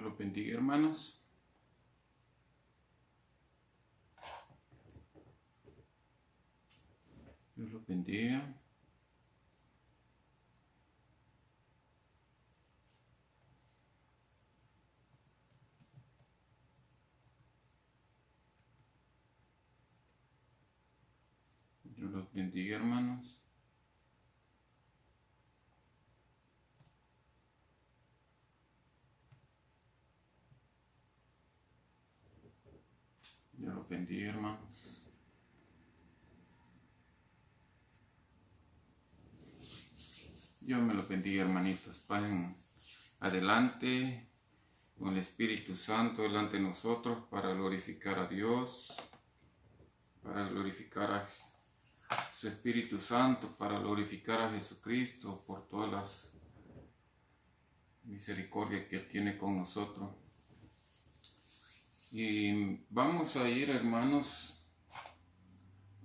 los bendiga, hermanos. Dios los bendiga. Dios los bendiga, hermanos. Dios los bendiga, hermanos. Dios me los bendiga, hermanitos. Pasen adelante con el Espíritu Santo delante de nosotros para glorificar a Dios, para glorificar a su Espíritu Santo, para glorificar a Jesucristo por todas las misericordias que Él tiene con nosotros. Y vamos a ir, hermanos,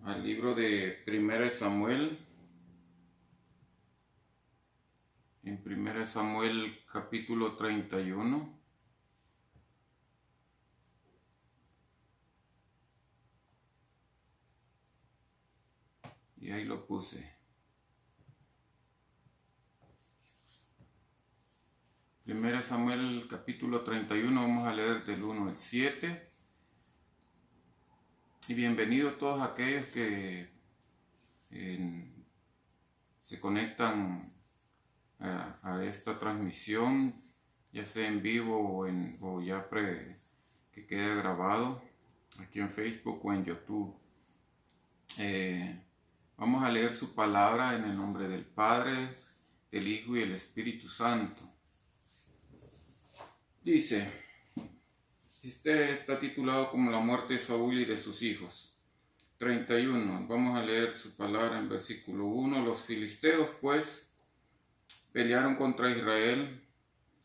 al libro de 1 Samuel. En 1 Samuel capítulo 31. Y ahí lo puse. 1 Samuel capítulo 31, vamos a leer del 1 al 7. Y bienvenidos todos aquellos que se conectan a esta transmisión, ya sea en vivo o ya que quede grabado aquí en Facebook o en YouTube. Vamos a leer su palabra en el nombre del Padre, del Hijo y del Espíritu Santo. Dice, este está titulado como la muerte de Saúl y de sus hijos. 31, vamos a leer su palabra en versículo 1. Los filisteos pues pelearon contra Israel,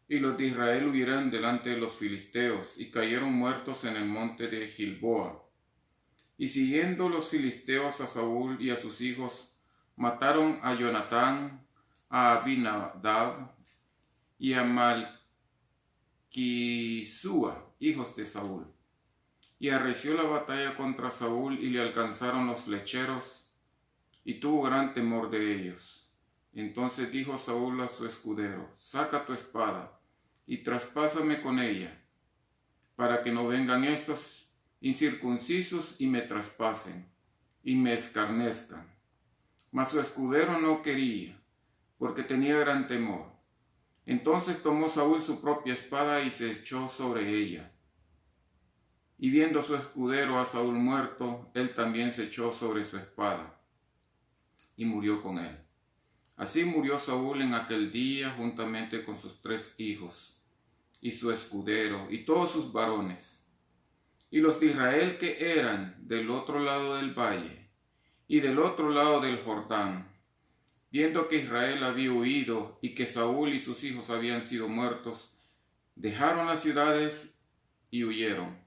y los de Israel huyeron delante de los filisteos, y cayeron muertos en el monte de Gilboa. Y siguiendo los filisteos a Saúl y a sus hijos, mataron a Jonatán, a Abinadab y a Malquisúa, hijos de Saúl. Y arreció la batalla contra Saúl, y le alcanzaron los flecheros, y tuvo gran temor de ellos. Entonces dijo Saúl a su escudero: saca tu espada, y traspásame con ella, para que no vengan estos incircuncisos y me traspasen, y me escarnezcan. Mas su escudero no quería, porque tenía gran temor. Entonces tomó Saúl su propia espada y se echó sobre ella. Y viendo su escudero a Saúl muerto, él también se echó sobre su espada, y murió con él. Así murió Saúl en aquel día juntamente con sus 3 hijos, y su escudero, y todos sus varones. Y los de Israel que eran del otro lado del valle, y del otro lado del Jordán, viendo que Israel había huido, y que Saúl y sus hijos habían sido muertos, dejaron las ciudades y huyeron.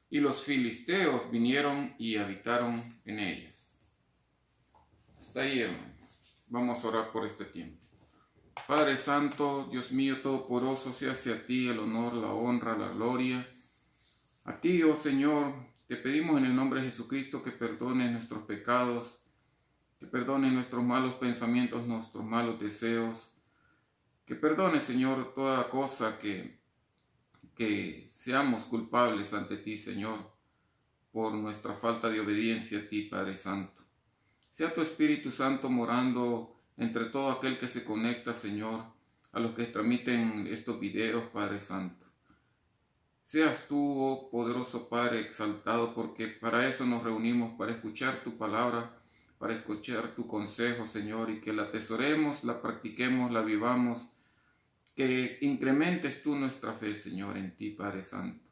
Y los filisteos vinieron y habitaron en ellas. Hasta ahí, hermano. Vamos a orar por este tiempo. Padre Santo, Dios mío todopoderoso, sea hacia ti el honor, la honra, la gloria. A ti, oh Señor, te pedimos en el nombre de Jesucristo que perdones nuestros pecados, que perdones nuestros malos pensamientos, nuestros malos deseos, que perdones, Señor, toda cosa que seamos culpables ante ti, Señor, por nuestra falta de obediencia a ti, Padre Santo. Sea tu Espíritu Santo morando entre todo aquel que se conecta, Señor, a los que transmiten estos videos, Padre Santo. Seas tú, oh poderoso Padre, exaltado, porque para eso nos reunimos, para escuchar tu palabra, para escuchar tu consejo, Señor, y que la atesoremos, la practiquemos, la vivamos, que incrementes tú nuestra fe, Señor, en ti, Padre Santo.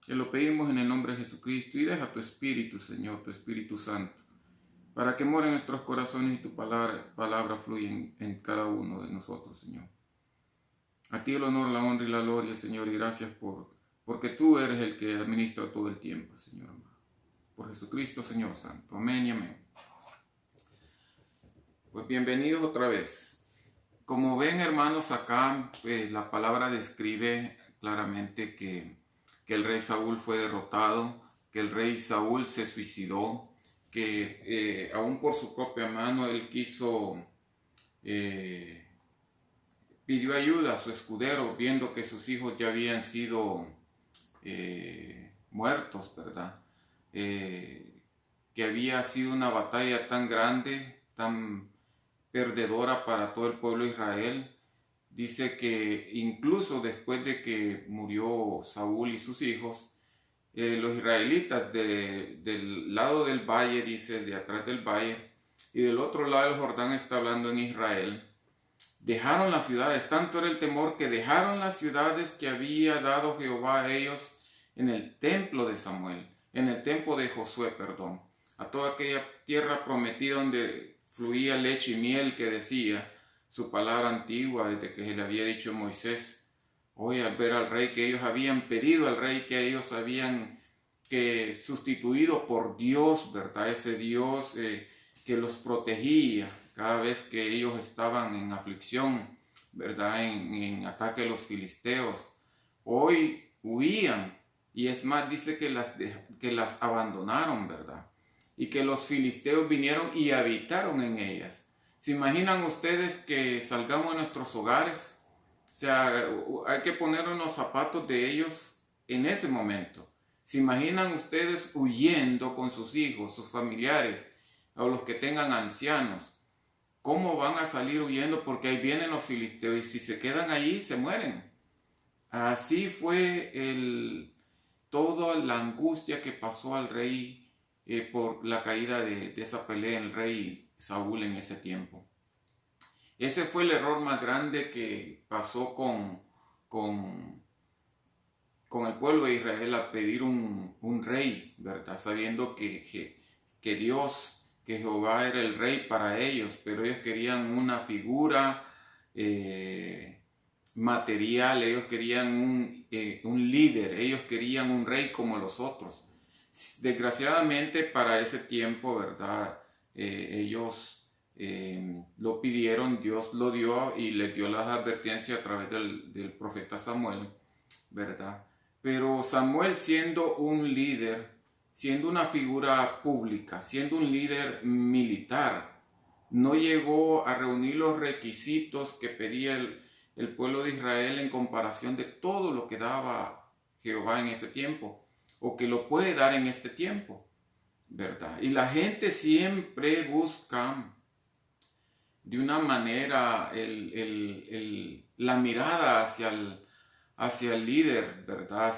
Te lo pedimos en el nombre de Jesucristo, y deja tu Espíritu, Señor, tu Espíritu Santo, para que more en nuestros corazones y tu palabra fluya en cada uno de nosotros, Señor. A ti el honor, la honra y la gloria, Señor, y gracias porque tú eres el que administra todo el tiempo, Señor amado. Por Jesucristo, Señor Santo. Amén y amén. Pues bienvenidos otra vez. Como ven, hermanos, acá la palabra describe claramente que el rey Saúl fue derrotado, que el rey Saúl se suicidó, que aún por su propia mano él pidió ayuda a su escudero, viendo que sus hijos ya habían sido muertos, ¿verdad? Que había sido una batalla tan grande, tan perdedora para todo el pueblo de Israel. Dice que incluso después de que murió Saúl y sus hijos, los israelitas del lado del valle, dice, de atrás del valle, y del otro lado del Jordán está hablando en Israel, dejaron las ciudades. Tanto era el temor que dejaron las ciudades que había dado Jehová a ellos en el templo de Samuel, en el templo de Josué, perdón, a toda aquella tierra prometida donde fluía leche y miel, que decía su palabra antigua desde que se le había dicho a Moisés. Hoy, al ver al rey que ellos habían pedido, al rey que ellos habían sustituido por Dios, ¿verdad? Ese Dios que los protegía cada vez que ellos estaban en aflicción, ¿verdad? En ataque a los filisteos. Hoy huían, y es más, dice que las abandonaron, ¿verdad? Y que los filisteos vinieron y habitaron en ellas. ¿Se imaginan ustedes que salgamos de nuestros hogares? O sea, hay que ponernos los zapatos de ellos en ese momento. ¿Se imaginan ustedes huyendo con sus hijos, sus familiares, o los que tengan ancianos? ¿Cómo van a salir huyendo? Porque ahí vienen los filisteos, y si se quedan allí, se mueren. Así fue toda la angustia que pasó al rey por la caída de esa pelea, el rey Saúl en ese tiempo. Ese fue el error más grande que pasó con el pueblo de Israel, a pedir un rey, ¿verdad? Sabiendo que Dios, que Jehová era el rey para ellos, pero ellos querían una figura material, ellos querían un líder, ellos querían un rey como los otros. Desgraciadamente para ese tiempo, ¿verdad? Ellos lo pidieron, Dios lo dio y les dio las advertencias a través del profeta Samuel, ¿verdad? Pero Samuel, siendo un líder, siendo una figura pública, siendo un líder militar, no llegó a reunir los requisitos que pedía el pueblo de Israel en comparación de todo lo que daba Jehová en ese tiempo, o que lo puede dar en este tiempo, ¿verdad? Y la gente siempre busca de una manera la mirada hacia el líder, ¿verdad?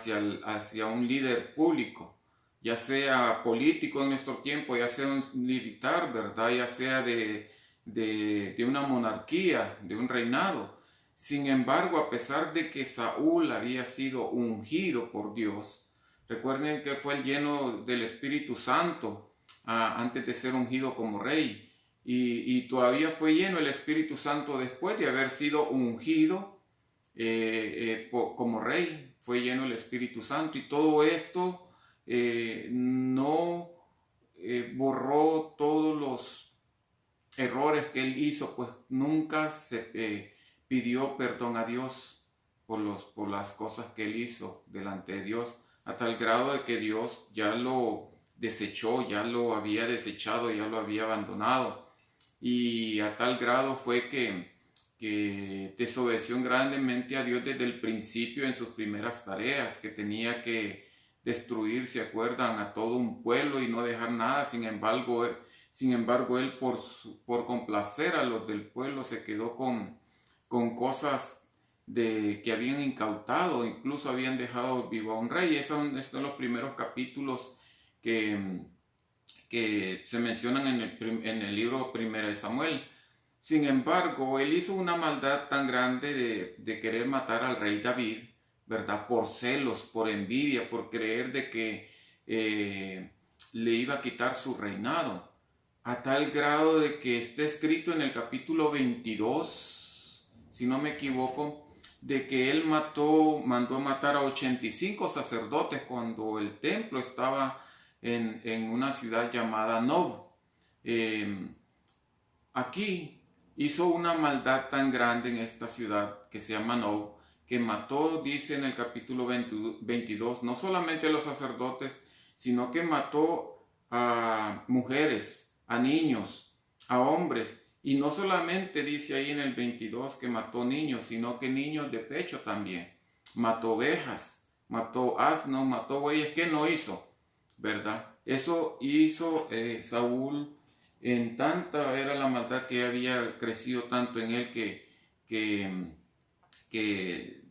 Hacia un líder público, ya sea político en nuestro tiempo, ya sea un militar, ¿verdad? Ya sea de una monarquía, de un reinado. Sin embargo, a pesar de que Saúl había sido ungido por Dios, recuerden que fue lleno del Espíritu Santo antes de ser ungido como rey, y todavía fue lleno el Espíritu Santo después de haber sido ungido como rey. Fue lleno el Espíritu Santo, y todo esto no borró todos los errores que él hizo, pues nunca se pidió perdón a Dios por las cosas que él hizo delante de Dios, a tal grado de que Dios ya lo desechó, ya lo había desechado, ya lo había abandonado, y a tal grado fue que desobedeció grandemente a Dios desde el principio en sus primeras tareas, que tenía que destruir, ¿se acuerdan?, a todo un pueblo y no dejar nada. Sin embargo, él por complacer a los del pueblo se quedó con cosas que habían incautado, incluso habían dejado vivo a un rey. Estos son los primeros capítulos que se mencionan en el libro Primera de Samuel. Sin embargo, él hizo una maldad tan grande de querer matar al rey David, ¿verdad? Por celos, por envidia, por creer de que le iba a quitar su reinado, a tal grado de que está escrito en el capítulo 22, si no me equivoco, de que él mandó matar a 85 sacerdotes cuando el templo estaba en una ciudad llamada Nob. Aquí hizo una maldad tan grande en esta ciudad que se llama Nob, que mató, dice en el capítulo 22, no solamente a los sacerdotes, sino que mató a mujeres, a niños, a hombres. Y no solamente dice ahí en el 22 que mató niños, sino que niños de pecho también. Mató ovejas, mató asnos, mató bueyes. ¿Qué no hizo? ¿Verdad? Eso hizo Saúl, en tanta era la maldad que había crecido tanto en él que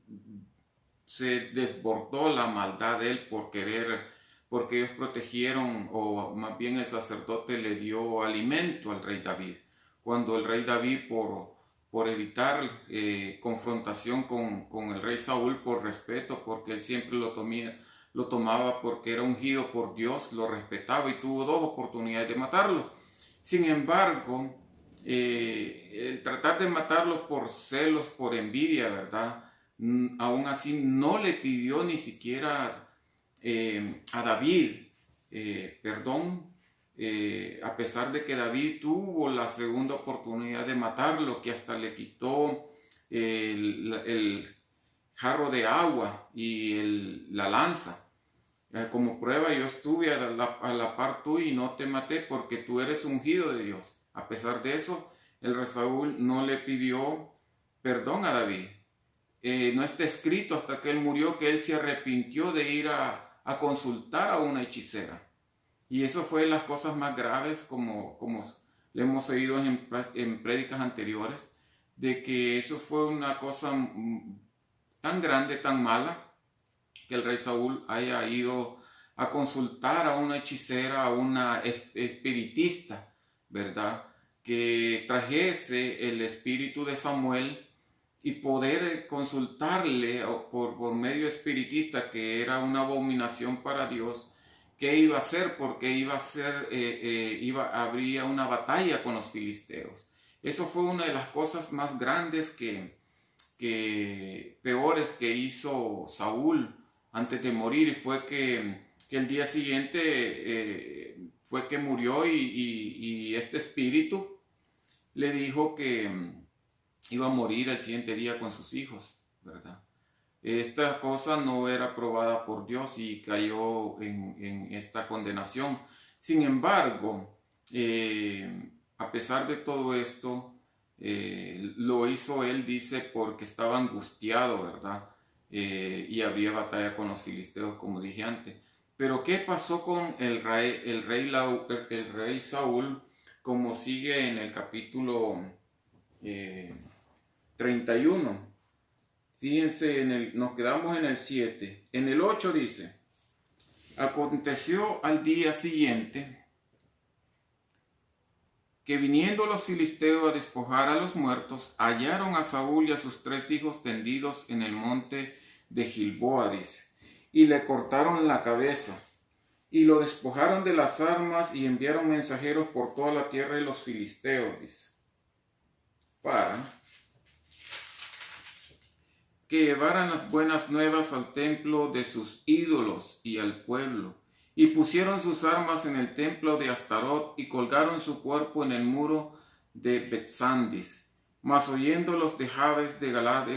se desbordó la maldad de él porque ellos protegieron, o más bien el sacerdote le dio alimento al rey David. Cuando el rey David, por evitar confrontación con el rey Saúl, por respeto, porque él siempre lo tomaba porque era ungido por Dios, lo respetaba y tuvo 2 oportunidades de matarlo. Sin embargo, el tratar de matarlo por celos, por envidia, ¿verdad? Aún así no le pidió ni siquiera a David perdón, a pesar de que David tuvo la segunda oportunidad de matarlo, que hasta le quitó el jarro de agua y la lanza. Como prueba, yo estuve a la par tuya y no te maté porque tú eres ungido de Dios. A pesar de eso, el rey Saúl no le pidió perdón a David. No está escrito hasta que él murió que él se arrepintió de ir a consultar a una hechicera. Y eso fue las cosas más graves, como le hemos oído en prédicas anteriores, de que eso fue una cosa tan grande, tan mala, que el rey Saúl haya ido a consultar a una hechicera, a una espiritista, ¿verdad? Que trajese el espíritu de Samuel y poder consultarle por medio espiritista, que era una abominación para Dios, qué iba a hacer, porque habría una batalla con los filisteos. Eso fue una de las cosas más grandes peores que hizo Saúl antes de morir, y fue que el día siguiente fue que murió y este espíritu le dijo que iba a morir el siguiente día con sus hijos, ¿verdad? Esta cosa no era aprobada por Dios y cayó en esta condenación. Sin embargo, a pesar de todo esto, lo hizo él, dice, porque estaba angustiado, ¿verdad? Y habría batalla con los filisteos, como dije antes. Pero ¿qué pasó con el rey Saúl? Como sigue en el capítulo 31. Fíjense, nos quedamos en el 7. En el 8 dice: aconteció al día siguiente que viniendo los filisteos a despojar a los muertos, hallaron a Saúl y a sus 3 hijos tendidos en el monte de Gilboa, dice, y le cortaron la cabeza, y lo despojaron de las armas y enviaron mensajeros por toda la tierra de los filisteos, dice, para que llevaran las buenas nuevas al templo de sus ídolos y al pueblo. Y pusieron sus armas en el templo de Astarot y colgaron su cuerpo en el muro de Betsandis. Mas oyendo los de Jabes de Galad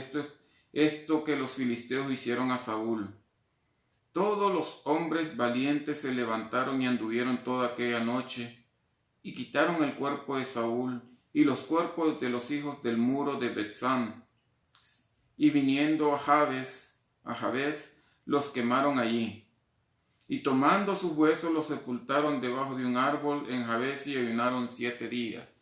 esto que los filisteos hicieron a Saúl, todos los hombres valientes se levantaron y anduvieron toda aquella noche y quitaron el cuerpo de Saúl y los cuerpos de los hijos del muro de Betsán. Y viniendo a Jabes, los quemaron allí. Y tomando sus huesos los sepultaron debajo de un árbol en Jabes y ayunaron 7 días.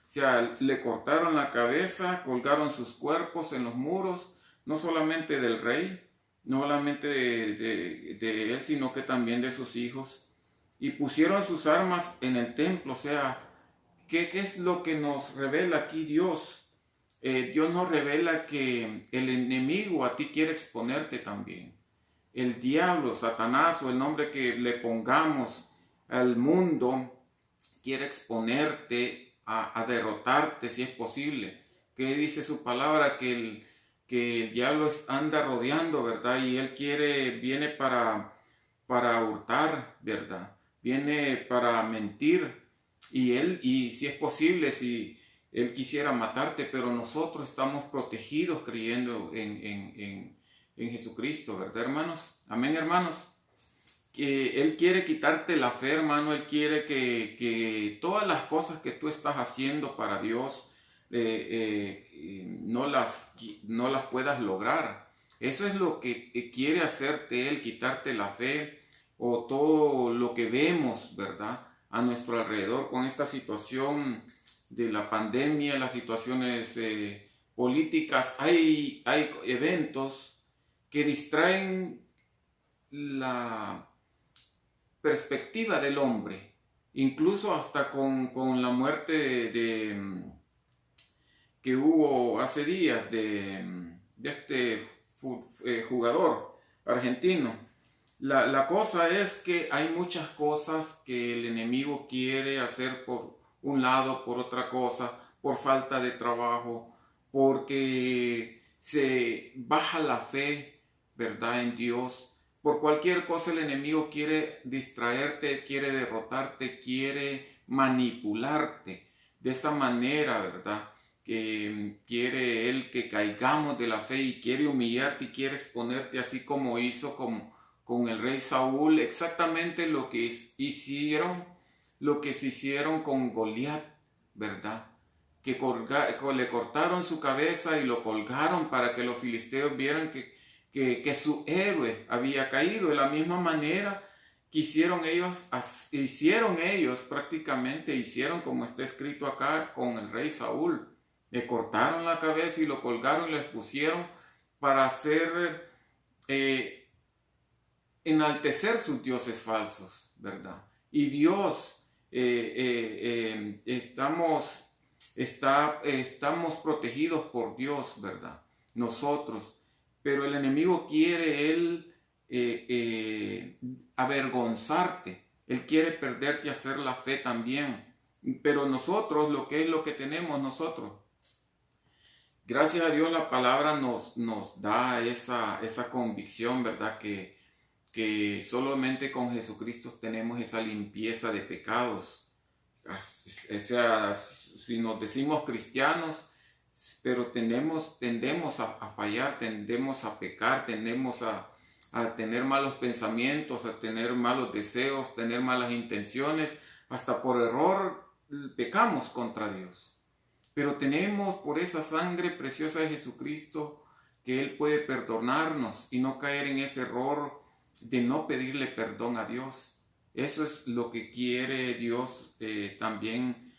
O sea, le cortaron la cabeza, colgaron sus cuerpos en los muros, no solamente del rey, no solamente de él, sino que también de sus hijos. Y pusieron sus armas en el templo. O sea, ¿qué es lo que nos revela aquí Dios? Dios nos revela que el enemigo a ti quiere exponerte también. El diablo, Satanás, o el nombre que le pongamos al mundo, quiere exponerte a derrotarte si es posible. ¿Qué dice su palabra? Que el diablo anda rodeando, ¿verdad? Y él viene para hurtar, ¿verdad? Viene para mentir. Y si es posible, si él quisiera matarte, pero nosotros estamos protegidos creyendo en Jesucristo, ¿verdad, hermanos? Amén, hermanos. Él quiere quitarte la fe, hermano. Él quiere que todas las cosas que tú estás haciendo para Dios no las puedas lograr. Eso es lo que quiere hacerte Él, quitarte la fe o todo lo que vemos, ¿verdad?, a nuestro alrededor con esta situación de la pandemia, las situaciones políticas. Hay eventos que distraen la perspectiva del hombre, incluso hasta con la muerte que hubo hace días de este jugador argentino. La cosa es que hay muchas cosas que el enemigo quiere hacer por un lado, por otra cosa, por falta de trabajo, porque se baja la fe, ¿verdad?, en Dios. Por cualquier cosa el enemigo quiere distraerte, quiere derrotarte, quiere manipularte de esa manera, ¿verdad?, que quiere él que caigamos de la fe y quiere humillarte y quiere exponerte, así como hizo con el rey Saúl, exactamente lo que se hicieron con Goliat, ¿verdad? Que le cortaron su cabeza y lo colgaron para que los filisteos vieran que su héroe había caído. De la misma manera que hicieron ellos prácticamente, hicieron como está escrito acá con el rey Saúl. Le cortaron la cabeza y lo colgaron y lo expusieron para hacer enaltecer sus dioses falsos, ¿verdad? Y Dios, estamos protegidos por Dios, ¿verdad? Nosotros, pero el enemigo quiere avergonzarte, él quiere perderte y hacer la fe también, pero nosotros, lo que tenemos nosotros, gracias a Dios la palabra nos da esa convicción, ¿verdad? Que solamente con Jesucristo tenemos esa limpieza de pecados. O sea, si nos decimos cristianos, pero tendemos a fallar, tendemos a pecar, tendemos a tener malos pensamientos, a tener malos deseos, tener malas intenciones, hasta por error pecamos contra Dios. Pero tenemos por esa sangre preciosa de Jesucristo que Él puede perdonarnos y no caer en ese error de no pedirle perdón a Dios. Eso es lo que quiere Dios también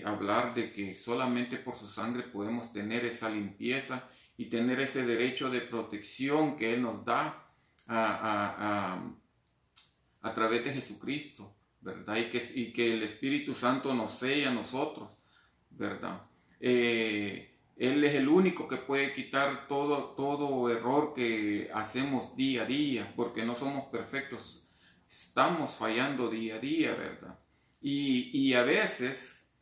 hablar, de que solamente por su sangre podemos tener esa limpieza y tener ese derecho de protección que Él nos da a través de Jesucristo, ¿verdad? Y que el Espíritu Santo nos sella a nosotros, ¿verdad? Él es el único que puede quitar todo error que hacemos día a día, porque no somos perfectos, estamos fallando día a día, ¿verdad? Y a veces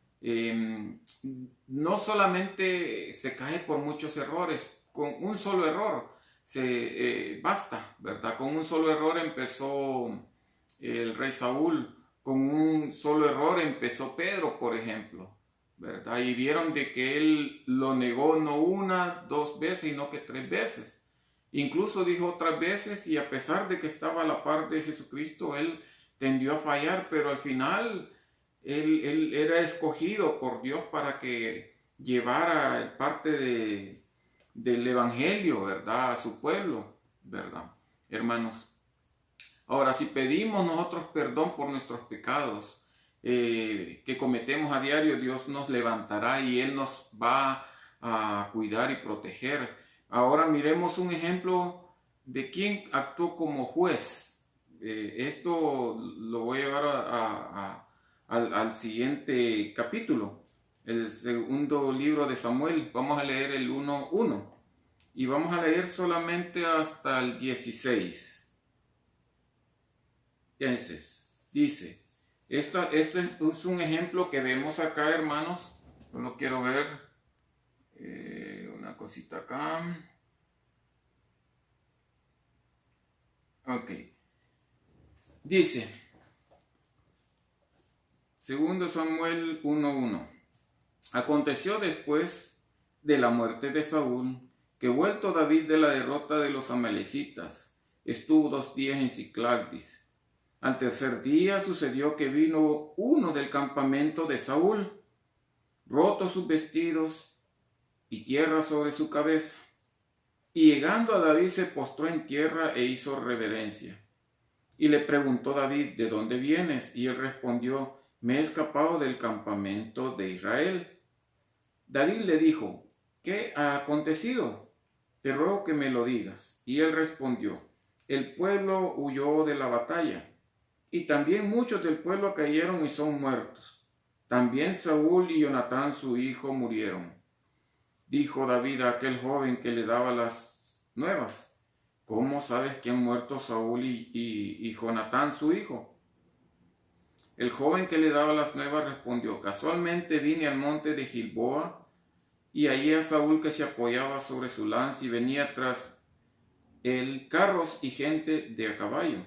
no solamente se cae por muchos errores, con un solo error basta, ¿verdad? Con un solo error empezó el rey Saúl, con un solo error empezó Pedro, por ejemplo, ¿verdad? Y vieron de que él lo negó no una, dos veces, sino que 3 veces. Incluso dijo otras veces, y a pesar de que estaba a la par de Jesucristo, él tendió a fallar, pero al final él era escogido por Dios para que llevara parte del evangelio, ¿verdad?, a su pueblo, ¿verdad, hermanos? Ahora, si pedimos nosotros perdón por nuestros pecados que cometemos a diario, Dios nos levantará y Él nos va a cuidar y proteger. Ahora miremos un ejemplo de quién actuó como juez. Esto lo voy a llevar al siguiente capítulo, el segundo libro de Samuel. Vamos a leer el 1:1 y vamos a leer solamente hasta el 16. Entonces, dice, esto es un ejemplo que vemos acá, hermanos. Solo quiero ver una cosita acá. Ok. Dice, 2 Samuel 1:1. Aconteció después de la muerte de Saúl, que vuelto David de la derrota de los amalecitas, estuvo 2 días en Siclagdis. Al tercer día sucedió que vino uno del campamento de Saúl, rotos sus vestidos y tierra sobre su cabeza. Y llegando a David se postró en tierra e hizo reverencia. Y le preguntó David, ¿de dónde vienes? Y él respondió, me he escapado del campamento de Israel. David le dijo, ¿qué ha acontecido? Te ruego que me lo digas. Y él respondió, el pueblo huyó de la batalla, y también muchos del pueblo cayeron y son muertos. También Saúl y Jonatán su hijo murieron. Dijo David a aquel joven que le daba las nuevas, ¿cómo sabes que han muerto Saúl y Jonatán su hijo? El joven que le daba las nuevas respondió, casualmente vine al monte de Gilboa y hallé a Saúl que se apoyaba sobre su lanza y venía tras él carros y gente de a caballo.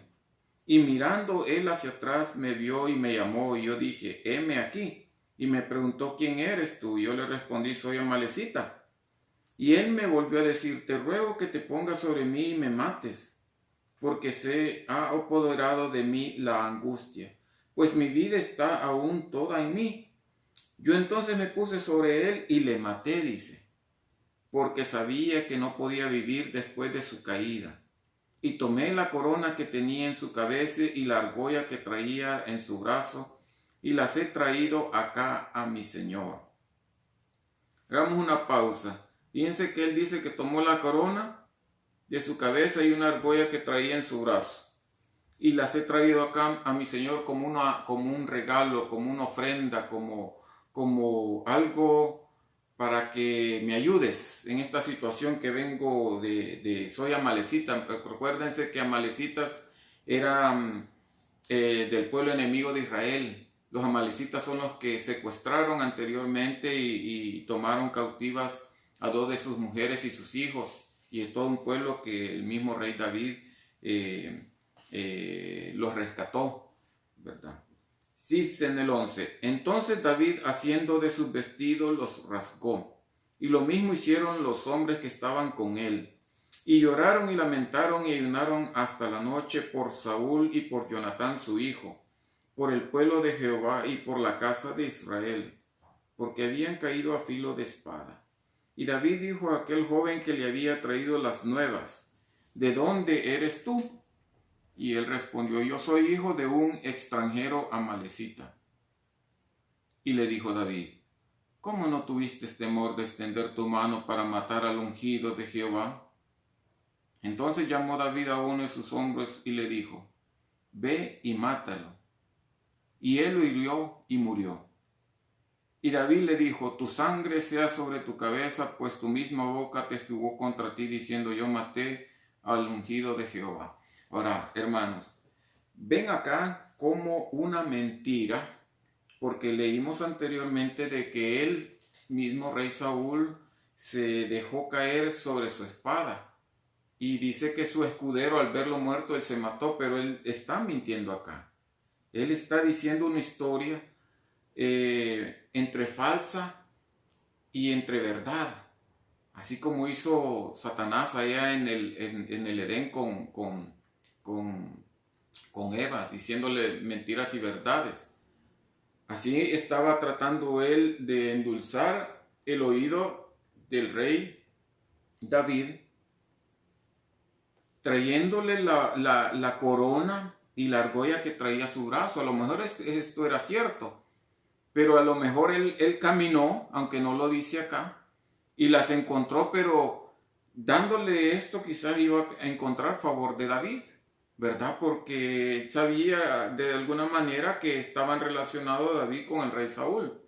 Y mirando él hacia atrás me vio y me llamó, y yo dije, heme aquí. Y me preguntó, ¿quién eres tú? Y yo le respondí, soy amalecita. Y él me volvió a decir, te ruego que te pongas sobre mí y me mates, porque se ha apoderado de mí la angustia, pues mi vida está aún toda en mí. Yo entonces me puse sobre él y le maté, dice, porque sabía que no podía vivir después de su caída. Y tomé la corona que tenía en su cabeza y la argolla que traía en su brazo, y las he traído acá a mi señor. Hagamos una pausa. Fíjense que él dice que tomó la corona de su cabeza y una argolla que traía en su brazo, y las he traído acá a mi señor como un regalo, como una ofrenda, como algo para que me ayudes en esta situación que vengo soy amalecita. Recuérdense que amalecitas eran del pueblo enemigo de Israel. Los amalecitas son los que secuestraron anteriormente y tomaron cautivas a 2 de sus mujeres y sus hijos, y de todo un pueblo que el mismo rey David los rescató, ¿verdad? Sí, en el 11. Entonces David, haciendo de sus vestidos, los rasgó. Y lo mismo hicieron los hombres que estaban con él. Y lloraron y lamentaron y ayunaron hasta la noche por Saúl y por Jonatán su hijo, por el pueblo de Jehová y por la casa de Israel, porque habían caído a filo de espada. Y David dijo a aquel joven que le había traído las nuevas, ¿de dónde eres tú? Y él respondió, yo soy hijo de un extranjero amalecita. Y le dijo David, ¿cómo no tuviste temor de extender tu mano para matar al ungido de Jehová? Entonces llamó David a uno de sus hombres y le dijo, ve y mátalo. Y él lo hirió y murió. Y David le dijo, tu sangre sea sobre tu cabeza, pues tu misma boca testiguó contra ti, diciendo, yo maté al ungido de Jehová. Ahora, hermanos, ven acá como una mentira, porque leímos anteriormente de que el mismo rey Saúl se dejó caer sobre su espada, y dice que su escudero al verlo muerto él se mató, pero él está mintiendo acá. Él está diciendo una historia entre falsa y entre verdad, así como hizo Satanás allá en el Edén con Eva, diciéndole mentiras y verdades. Así estaba tratando él de endulzar el oído del rey David, trayéndole la corona y la argolla que traía a su brazo. A lo mejor esto era cierto, pero a lo mejor él caminó, aunque no lo dice acá, y las encontró, pero dándole esto quizás iba a encontrar favor de David, ¿verdad? Porque sabía de alguna manera que estaban relacionados David con el rey Saúl.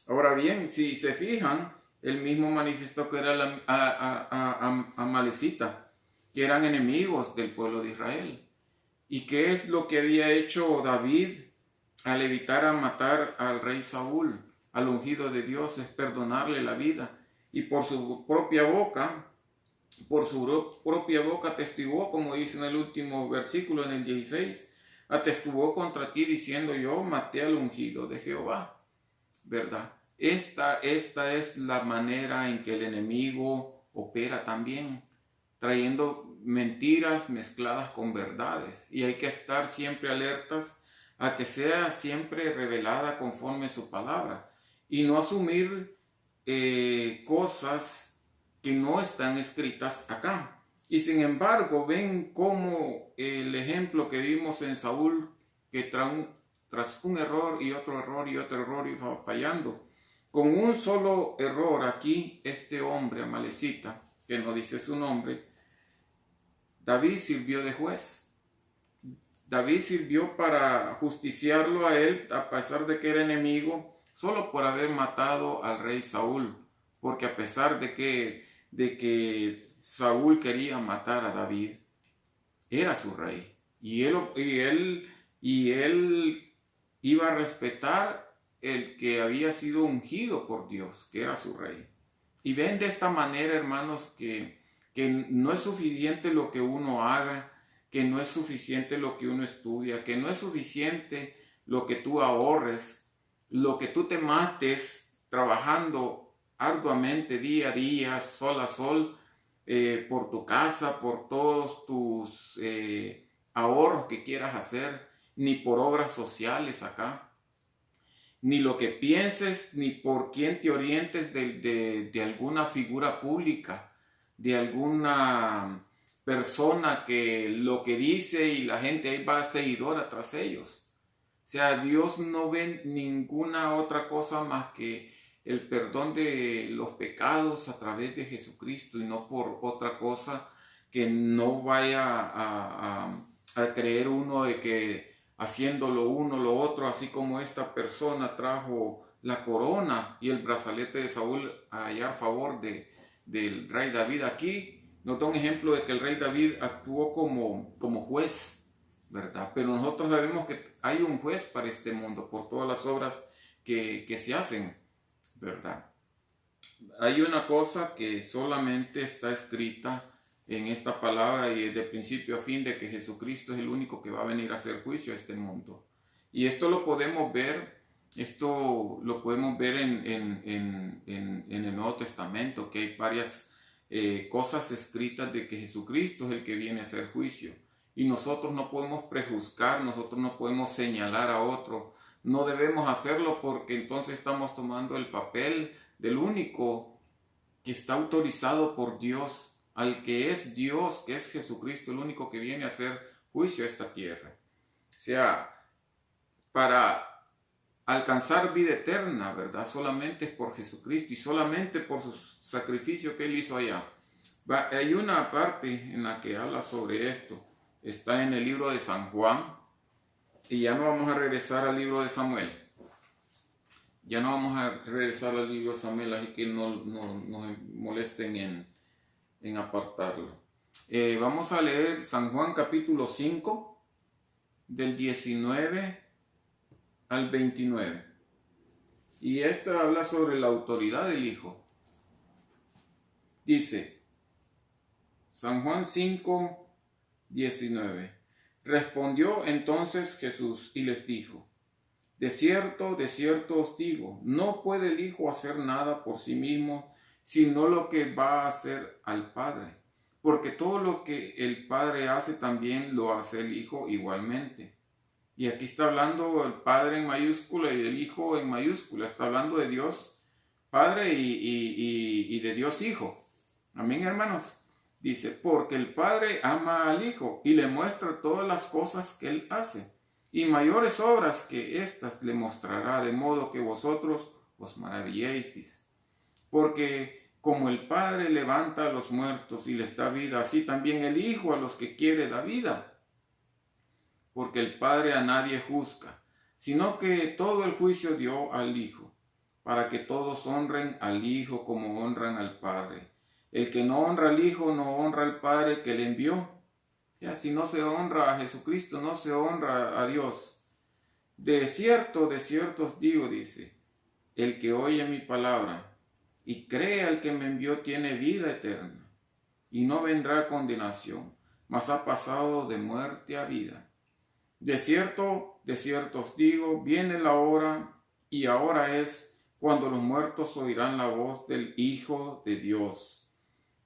Ahora bien, si se fijan, él mismo manifestó que era amalecita, que eran enemigos del pueblo de Israel. ¿Y qué es lo que había hecho David al evitar a matar al rey Saúl, al ungido de Dios? Es perdonarle la vida. Y por su propia boca atestiguó, como dice en el último versículo, en el 16, atestiguó contra ti diciendo, yo maté al ungido de Jehová, ¿verdad? Esta es la manera en que el enemigo opera también, trayendo mentiras mezcladas con verdades. Y hay que estar siempre alertas a que sea siempre revelada conforme su palabra y no asumir cosas que no están escritas acá. Y sin embargo, ven cómo el ejemplo que vimos en Saúl, que tras un error y otro error y otro error iba fallando. Con un solo error aquí, este hombre amalecita, que no dice su nombre, David sirvió de juez. David sirvió para justiciarlo a él, a pesar de que era enemigo, solo por haber matado al rey Saúl. Porque a pesar de que Saúl quería matar a David, era su rey. Y él iba a respetar el que había sido ungido por Dios, que era su rey. Y ven de esta manera, hermanos, que no es suficiente lo que uno haga, que no es suficiente lo que uno estudia, que no es suficiente lo que tú ahorres, lo que tú te mates trabajando arduamente día a día, sol a sol, por tu casa, por todos tus ahorros que quieras hacer, ni por obras sociales acá, ni lo que pienses, ni por quién te orientes de alguna figura pública, de alguna persona que lo que dice y la gente ahí va seguidora tras ellos. O sea, Dios no ve ninguna otra cosa más que el perdón de los pecados a través de Jesucristo y no por otra cosa que no vaya a creer uno de que haciendo lo uno, lo otro, así como esta persona trajo la corona y el brazalete de Saúl a hallar favor del rey David. Aquí nos da un ejemplo de que el rey David actuó como juez, ¿verdad? Pero nosotros sabemos que hay un juez para este mundo por todas las obras que se hacen, ¿verdad? Hay una cosa que solamente está escrita en esta palabra y de principio a fin, de que Jesucristo es el único que va a venir a hacer juicio a este mundo. Y esto lo podemos ver, en el Nuevo Testamento, que hay varias cosas escritas de que Jesucristo es el que viene a hacer juicio. Y nosotros no podemos prejuzgar, nosotros no podemos señalar a otro. No debemos hacerlo porque entonces estamos tomando el papel del único que está autorizado por Dios, al que es Dios, que es Jesucristo, el único que viene a hacer juicio a esta tierra. O sea, para alcanzar vida eterna, ¿verdad? Solamente es por Jesucristo y solamente por su sacrificio que Él hizo allá. Hay una parte en la que habla sobre esto. Está en el libro de San Juan. Y ya no vamos a regresar al libro de Samuel. Ya no vamos a regresar al libro de Samuel, así que no nos molesten en apartarlo. Vamos a leer San Juan capítulo 5, del 19 al 29. Y esto habla sobre la autoridad del Hijo. Dice, San Juan 5, 19. Respondió entonces Jesús y les dijo, de cierto os digo, no puede el Hijo hacer nada por sí mismo, sino lo que va a hacer al Padre. Porque todo lo que el Padre hace también lo hace el Hijo igualmente. Y aquí está hablando el Padre en mayúscula y el Hijo en mayúscula. Está hablando de Dios Padre y de Dios Hijo. Amén, hermanos. Dice, porque el Padre ama al Hijo y le muestra todas las cosas que Él hace. Y mayores obras que éstas le mostrará, de modo que vosotros os maravilléis. Porque como el Padre levanta a los muertos y les da vida, así también el Hijo a los que quiere da vida. Porque el Padre a nadie juzga, sino que todo el juicio dio al Hijo, para que todos honren al Hijo como honran al Padre. El que no honra al Hijo no honra al Padre que le envió. Ya, si no se honra a Jesucristo, no se honra a Dios. De cierto os digo, dice, el que oye mi palabra y cree al que me envió tiene vida eterna, y no vendrá a condenación, mas ha pasado de muerte a vida. De cierto os digo, viene la hora, y ahora es, cuando los muertos oirán la voz del Hijo de Dios,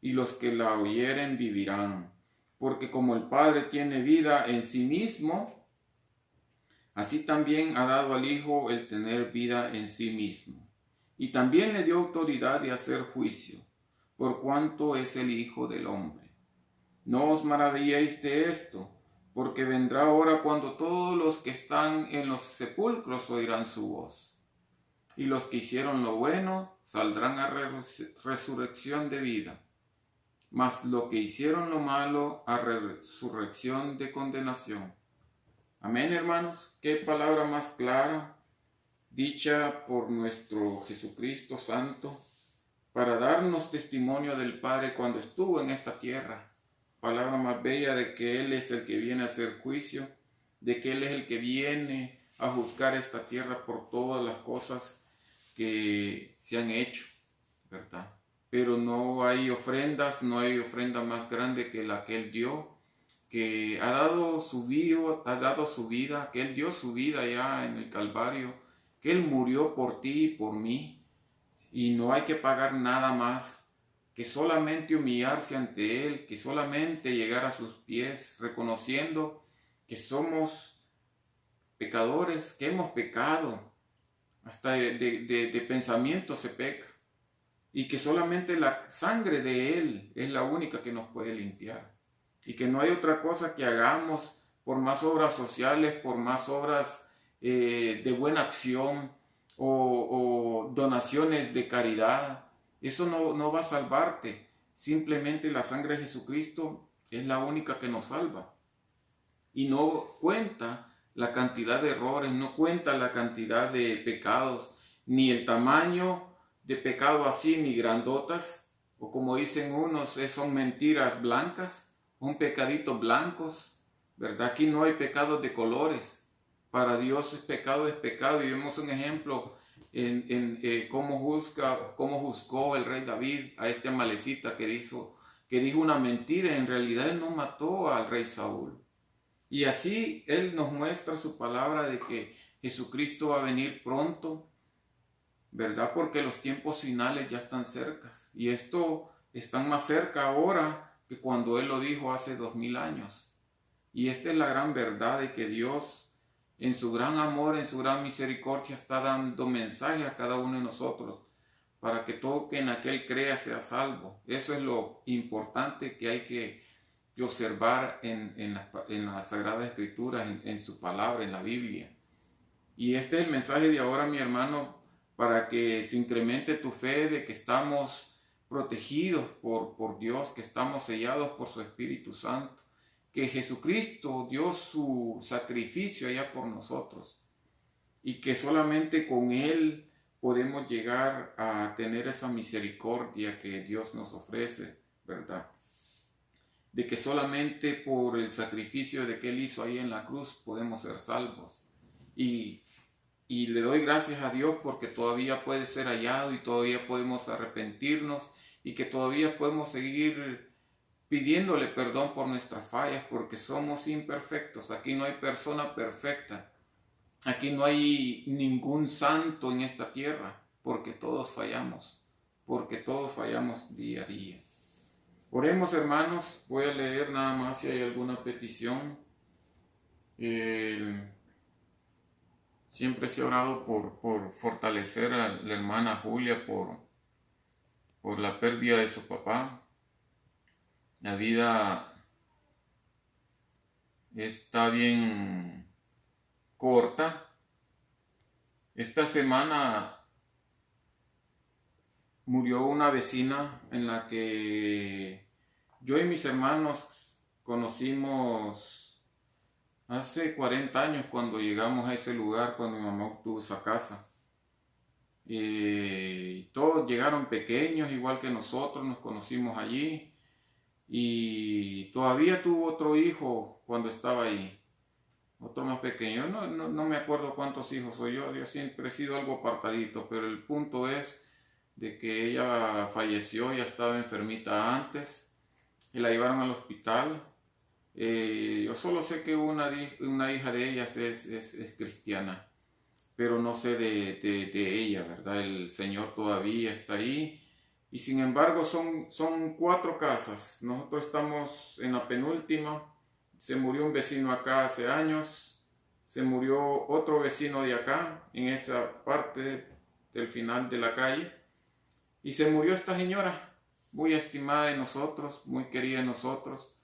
y los que la oyeren vivirán. Porque como el Padre tiene vida en sí mismo, así también ha dado al Hijo el tener vida en sí mismo. Y también le dio autoridad de hacer juicio, por cuanto es el Hijo del hombre. No os maravilléis de esto, porque vendrá hora cuando todos los que están en los sepulcros oirán su voz. Y los que hicieron lo bueno saldrán a resurrección de vida, mas los que hicieron lo malo a resurrección de condenación. Amén, hermanos. Qué palabra más clara, dicha por nuestro Jesucristo Santo, para darnos testimonio del Padre cuando estuvo en esta tierra. Palabra más bella de que Él es el que viene a hacer juicio, de que Él es el que viene a juzgar esta tierra por todas las cosas que se han hecho, ¿verdad? Pero no hay ofrendas, no hay ofrenda más grande que la que Él dio, que ha dado su vida, que Él dio su vida ya en el Calvario, que Él murió por ti y por mí, y no hay que pagar nada más que solamente humillarse ante Él, que solamente llegar a sus pies, reconociendo que somos pecadores, que hemos pecado, hasta de pensamiento se peca, y que solamente la sangre de Él es la única que nos puede limpiar, y que no hay otra cosa que hagamos por más obras sociales, por más obras de buena acción o donaciones de caridad. Eso no va a salvarte. Simplemente la sangre de Jesucristo es la única que nos salva. Y no cuenta la cantidad de errores, no cuenta la cantidad de pecados, ni el tamaño de pecado así, ni grandotas, o como dicen unos, son mentiras blancas, un pecadito blancos, ¿verdad? Aquí no hay pecados de colores. Para Dios es pecado, y vemos un ejemplo en cómo juzgó el rey David a este amalecita que dijo una mentira. En realidad él no mató al rey Saúl. Y así Él nos muestra su palabra de que Jesucristo va a venir pronto, ¿verdad? Porque los tiempos finales ya están cercas. Y esto están más cerca ahora que cuando Él lo dijo hace 2000 años. Y esta es la gran verdad de que Dios, en su gran amor, en su gran misericordia, está dando mensaje a cada uno de nosotros para que todo que en aquel crea sea salvo. Eso es lo importante que hay que observar en las Sagradas Escrituras, en su palabra, en la Biblia. Y este es el mensaje de ahora, mi hermano, para que se incremente tu fe de que estamos protegidos por Dios, que estamos sellados por su Espíritu Santo, que Jesucristo dio su sacrificio allá por nosotros y que solamente con Él podemos llegar a tener esa misericordia que Dios nos ofrece, ¿verdad? De que solamente por el sacrificio de que Él hizo ahí en la cruz podemos ser salvos. Y le doy gracias a Dios porque todavía puede ser hallado y todavía podemos arrepentirnos y que todavía podemos seguir pidiéndole perdón por nuestras fallas, porque somos imperfectos. Aquí no hay persona perfecta. Aquí no hay ningún santo en esta tierra, porque todos fallamos día a día. Oremos, hermanos. Voy a leer nada más si hay alguna petición. Siempre se ha orado por fortalecer a la hermana Julia por la pérdida de su papá. La vida está bien corta. Esta semana murió una vecina en la que yo y mis hermanos conocimos hace 40 años cuando llegamos a ese lugar, cuando mi mamá obtuvo esa casa. Todos llegaron pequeños, igual que nosotros, nos conocimos allí. Y todavía tuvo otro hijo cuando estaba ahí, otro más pequeño. No me acuerdo cuántos hijos soy yo siempre he sido algo apartadito, pero el punto es de que ella falleció, ya estaba enfermita antes, y la llevaron al hospital. Yo solo sé que una hija de ellas es cristiana, pero no sé de ella, ¿verdad? El Señor todavía está ahí. Y sin embargo son 4 casas. Nosotros estamos en la penúltima. Se murió un vecino acá hace años. Se murió otro vecino de acá, en esa parte del final de la calle. Y se murió esta señora, muy estimada de nosotros, muy querida de nosotros.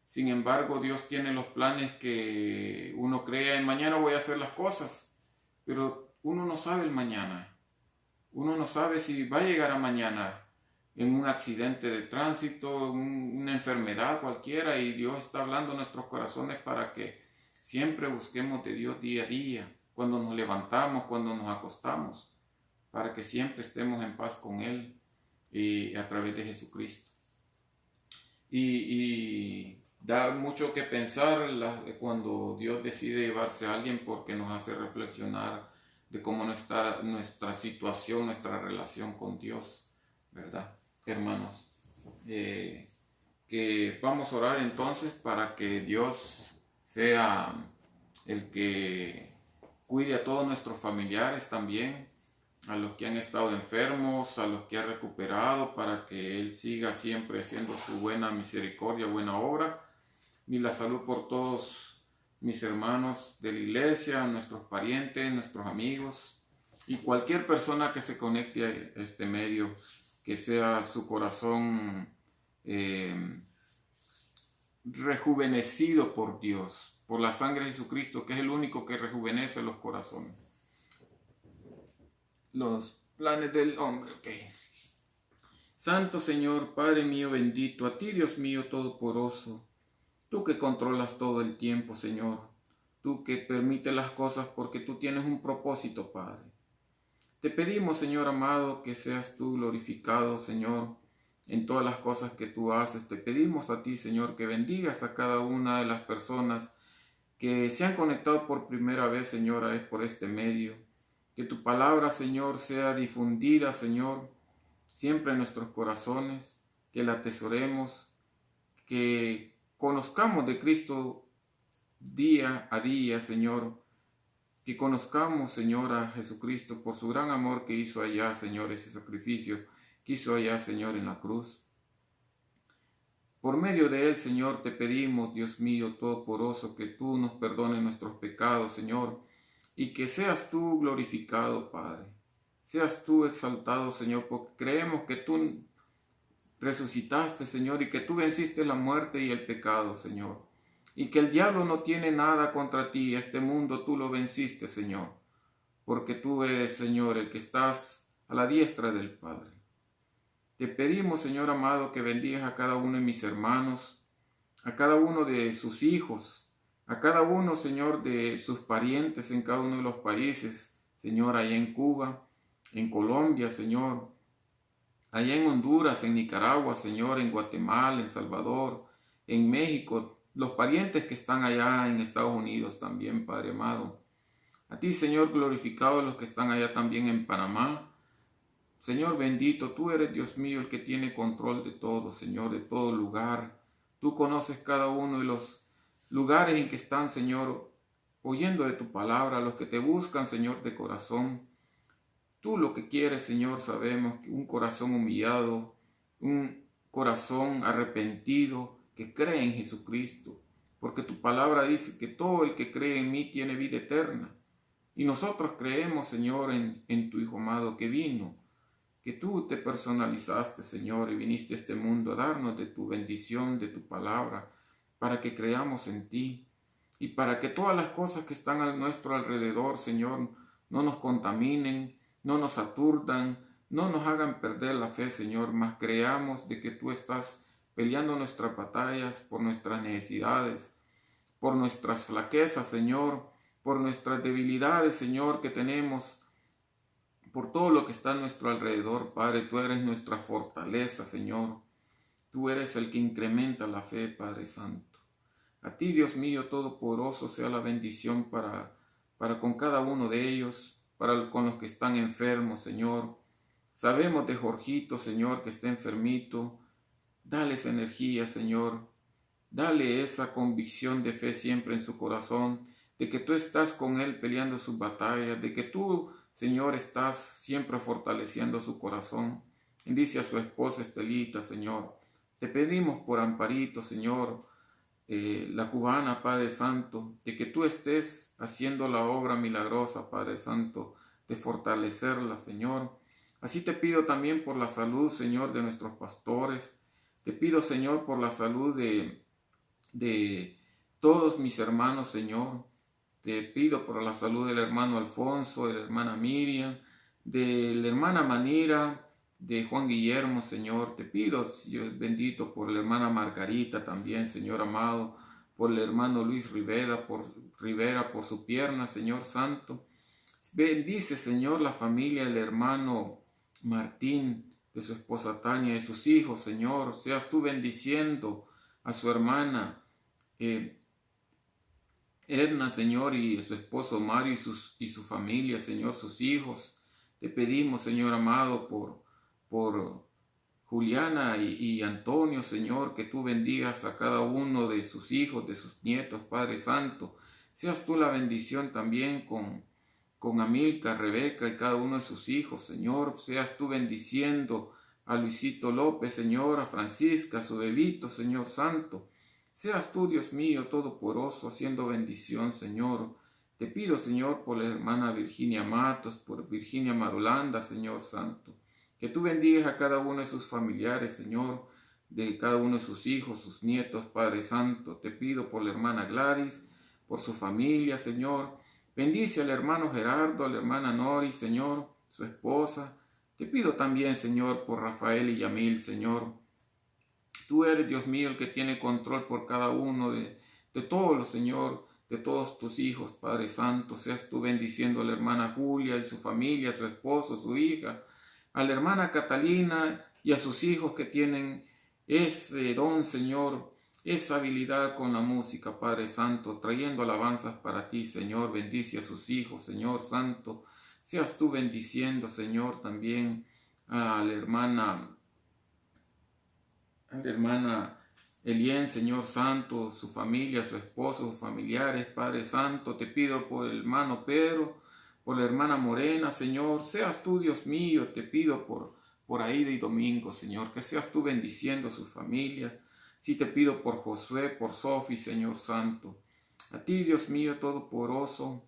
Sin embargo, Dios tiene los planes que uno crea, en mañana voy a hacer las cosas, pero uno no sabe el mañana. Uno no sabe si va a llegar a mañana en un accidente de tránsito, una enfermedad cualquiera, y Dios está hablando en nuestros corazones para que siempre busquemos de Dios día a día, cuando nos levantamos, cuando nos acostamos, para que siempre estemos en paz con Él y a través de Jesucristo. Y da mucho que pensar cuando Dios decide llevarse a alguien, porque nos hace reflexionar de cómo no está nuestra situación, nuestra relación con Dios, ¿verdad, hermanos? Que vamos a orar entonces para que Dios sea el que cuide a todos nuestros familiares también, a los que han estado enfermos, a los que ha recuperado, para que Él siga siempre haciendo su buena misericordia, buena obra, y la salud por todos mis hermanos de la iglesia, nuestros parientes, nuestros amigos, y cualquier persona que se conecte a este medio, que sea su corazón rejuvenecido por Dios, por la sangre de Jesucristo, que es el único que rejuvenece los corazones. Los planes del hombre, ok. Santo Señor, Padre mío bendito, a ti Dios mío todopoderoso, tú que controlas todo el tiempo, Señor, tú que permites las cosas porque tú tienes un propósito, Padre. Te pedimos, Señor amado, que seas tú glorificado, Señor, en todas las cosas que tú haces. Te pedimos a ti, Señor, que bendigas a cada una de las personas que se han conectado por primera vez, Señor, por este medio. Que tu palabra, Señor, sea difundida, Señor, siempre en nuestros corazones, que la atesoremos, que conozcamos de Cristo día a día, Señor, que conozcamos, Señor, a Jesucristo por su gran amor que hizo allá, Señor, ese sacrificio que hizo allá, Señor, en la cruz. Por medio de Él, Señor, te pedimos, Dios mío, todopoderoso, que tú nos perdones nuestros pecados, Señor, y que seas tú glorificado, Padre. Seas tú exaltado, Señor, porque creemos que tú resucitaste, Señor, y que tú venciste la muerte y el pecado, Señor. Y que el diablo no tiene nada contra ti, este mundo tú lo venciste, Señor, porque tú eres, Señor, el que estás a la diestra del Padre. Te pedimos, Señor amado, que bendigas a cada uno de mis hermanos, a cada uno de sus hijos, a cada uno, Señor, de sus parientes en cada uno de los países, Señor, allá en Cuba, en Colombia, Señor, allá en Honduras, en Nicaragua, Señor, en Guatemala, en Salvador, en México, los parientes que están allá en Estados Unidos también, Padre amado. A ti, Señor, glorificado los que están allá también en Panamá. Señor bendito, tú eres Dios mío el que tiene control de todo, Señor, de todo lugar. Tú conoces cada uno de los lugares en que están, Señor, oyendo de tu palabra, los que te buscan, Señor, de corazón. Tú lo que quieres, Señor, sabemos que un corazón humillado, un corazón arrepentido, que cree en Jesucristo, porque tu palabra dice que todo el que cree en mí tiene vida eterna. Y nosotros creemos, Señor, en tu Hijo amado que vino, que tú te personalizaste, Señor, y viniste a este mundo a darnos de tu bendición, de tu palabra, para que creamos en ti y para que todas las cosas que están a nuestro alrededor, Señor, no nos contaminen, no nos aturdan, no nos hagan perder la fe, Señor, mas creamos de que tú estás peleando nuestras batallas por nuestras necesidades, por nuestras flaquezas, Señor, por nuestras debilidades, Señor, que tenemos, por todo lo que está a nuestro alrededor, Padre. Tú eres nuestra fortaleza, Señor. Tú eres el que incrementa la fe, Padre Santo. A ti, Dios mío, todopoderoso, sea la bendición para con cada uno de ellos, con los que están enfermos, Señor. Sabemos de Jorgito, Señor, que está enfermito. Dale esa energía, Señor. Dale esa convicción de fe siempre en su corazón, de que tú estás con él peleando sus batallas, de que tú, Señor, estás siempre fortaleciendo su corazón. Bendice a su esposa Estelita, Señor. Te pedimos por Amparito, Señor, la cubana, Padre Santo, de que tú estés haciendo la obra milagrosa, Padre Santo, de fortalecerla, Señor. Así te pido también por la salud, Señor, de nuestros pastores. Te pido, Señor, por la salud de todos mis hermanos, Señor. Te pido por la salud del hermano Alfonso, de la hermana Miriam, de la hermana Manira, de Juan Guillermo, Señor. Te pido, Dios bendito, por la hermana Margarita también, Señor amado, por el hermano Luis Rivera, por su pierna, Señor Santo. Bendice, Señor, la familia del hermano Martín, de su esposa Tania, de sus hijos, Señor. Seas tú bendiciendo a su hermana Edna, Señor, y su esposo Mario y su familia, Señor, sus hijos. Te pedimos, Señor amado, por Juliana y Antonio, Señor, que tú bendigas a cada uno de sus hijos, de sus nietos, Padre Santo. Seas tú la bendición también con Amilcar, Rebeca y cada uno de sus hijos, Señor. Seas tú bendiciendo a Luisito López, Señor, a Francisca, a su bebito, Señor Santo. Seas tú, Dios mío, todopoderoso, haciendo bendición, Señor. Te pido, Señor, por la hermana Virginia Matos, por Virginia Marulanda, Señor Santo. Que tú bendigas a cada uno de sus familiares, Señor, de cada uno de sus hijos, sus nietos, Padre Santo. Te pido por la hermana Gladys, por su familia, Señor. Bendice al hermano Gerardo, a la hermana Nori, Señor, su esposa. Te pido también, Señor, por Rafael y Yamil, Señor. Tú eres, Dios mío, el que tiene control por cada uno de todos los, Señor, de todos tus hijos, Padre Santo. Seas tú bendiciendo a la hermana Julia y su familia, a su esposo, su hija, a la hermana Catalina y a sus hijos que tienen ese don, Señor, esa habilidad con la música, Padre Santo, trayendo alabanzas para ti, Señor. Bendice a sus hijos, Señor Santo. Seas tú bendiciendo, Señor, también a la hermana Elien, Señor Santo, su familia, su esposo, sus familiares, Padre Santo. Te pido por el hermano Pedro, por la hermana Morena, Señor. Seas tú, Dios mío, te pido por Aida y Domingo, Señor, que seas tú bendiciendo sus familias. Sí te pido por Josué, por Sofi, Señor Santo. A ti, Dios mío, todopoderoso,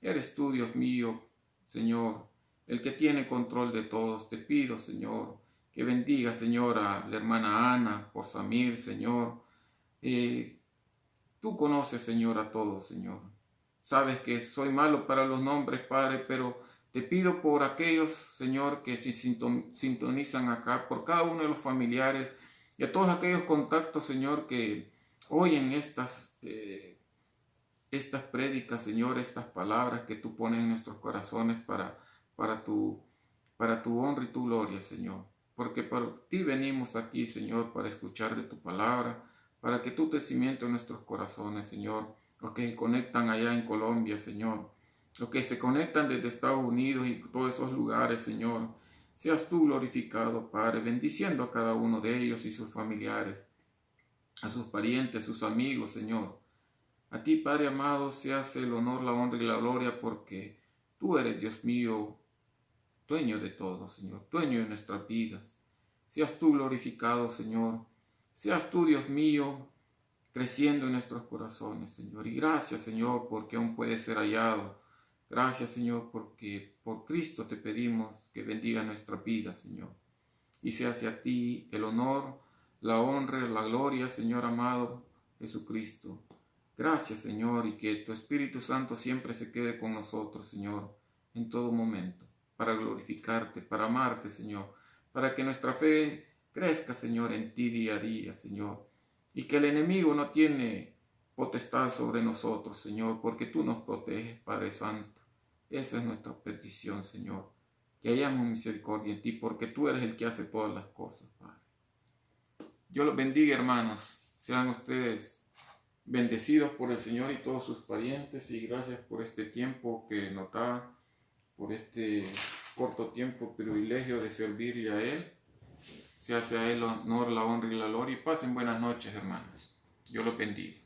eres tú, Dios mío, Señor, el que tiene control de todos. Te pido, Señor, que bendiga, Señor, a la hermana Ana, por Samir, Señor. Tú conoces, Señor, a todos, Señor. Sabes que soy malo para los nombres, Padre, pero te pido por aquellos, Señor, que se sintonizan acá, por cada uno de los familiares y a todos aquellos contactos, Señor, que oyen estas prédicas, Señor, estas palabras que tú pones en nuestros corazones para tu honra y tu gloria, Señor. Porque por ti venimos aquí, Señor, para escuchar de tu palabra, para que tú te cimientes en nuestros corazones, Señor. Los que se conectan allá en Colombia, Señor. Los que se conectan desde Estados Unidos y todos esos lugares, Señor. Seas tú glorificado, Padre, bendiciendo a cada uno de ellos y sus familiares, a sus parientes, sus amigos, Señor. A ti, Padre amado, se hace el honor, la honra y la gloria, porque tú eres, Dios mío, dueño de todo, Señor, dueño de nuestras vidas. Seas tú glorificado, Señor. Seas tú, Dios mío, creciendo en nuestros corazones, Señor. Y gracias, Señor, porque aún puede ser hallado. Gracias, Señor, porque por Cristo te pedimos que bendiga nuestra vida, Señor. Y se hace a ti el honor, la honra, la gloria, Señor amado Jesucristo. Gracias, Señor, y que tu Espíritu Santo siempre se quede con nosotros, Señor, en todo momento, para glorificarte, para amarte, Señor, para que nuestra fe crezca, Señor, en ti día a día, Señor, y que el enemigo no tiene potestad sobre nosotros, Señor, porque tú nos proteges, Padre Santo. Esa es nuestra petición, Señor, que hayamos misericordia en ti, porque tú eres el que hace todas las cosas, Padre. Dios los bendiga, hermanos. Sean ustedes bendecidos por el Señor y todos sus parientes, y gracias por este tiempo que nos da, por este corto tiempo, privilegio de servirle a Él. Se hace a Él honor, la honra y la gloria, y pasen buenas noches, hermanos. Dios los bendiga.